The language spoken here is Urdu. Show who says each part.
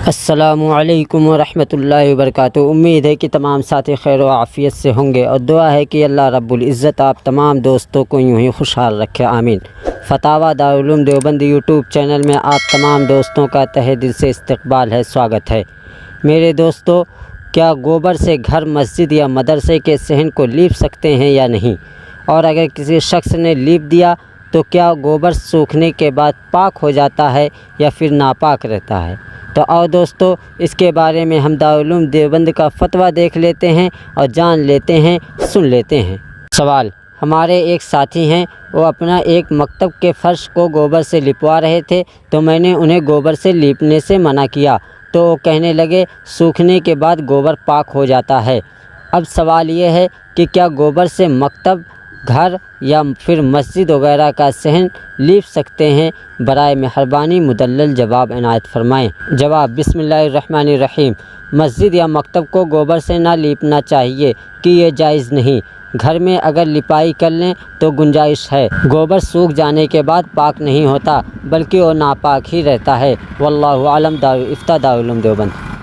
Speaker 1: السلام علیکم ورحمۃ اللہ وبرکاتہ۔ امید ہے کہ تمام ساتھی خیر و عافیت سے ہوں گے اور دعا ہے کہ اللہ رب العزت آپ تمام دوستوں کو یوں ہی خوشحال رکھے، آمین۔ فتاوی دارالعلوم دیوبند یوٹیوب چینل میں آپ تمام دوستوں کا تہہ دل سے استقبال ہے، سواگت ہے۔ میرے دوستو، کیا گوبر سے گھر، مسجد یا مدرسے کے صحن کو لیپ سکتے ہیں یا نہیں؟ اور اگر کسی شخص نے لیپ دیا تو کیا گوبر سوکھنے کے بعد پاک ہو جاتا ہے یا پھر ناپاک رہتا ہے؟ تو آؤ دوستو، اس کے بارے میں ہم دارالعلوم دیوبند کا فتویٰ دیکھ لیتے ہیں اور جان لیتے ہیں، سن لیتے ہیں۔ سوال: ہمارے ایک ساتھی ہیں، وہ اپنا ایک مکتب کے فرش کو گوبر سے لپوا رہے تھے تو میں نے انہیں گوبر سے لیپنے سے منع کیا تو وہ کہنے لگے سوکھنے کے بعد گوبر پاک ہو جاتا ہے۔ اب سوال یہ ہے کہ کیا گوبر سے مکتب، گھر یا پھر مسجد وغیرہ کا صحن لیپ سکتے ہیں؟ برائے مہربانی مدلل جواب عنایت فرمائیں۔ جواب: بسم اللہ الرحمن الرحیم۔ مسجد یا مکتب کو گوبر سے نہ لیپنا چاہیے کہ یہ جائز نہیں۔ گھر میں اگر لپائی کر لیں تو گنجائش ہے۔ گوبر سوکھ جانے کے بعد پاک نہیں ہوتا بلکہ وہ ناپاک ہی رہتا ہے۔ واللہ اعلم۔ دارالفتہ دارالعلوم دیوبند۔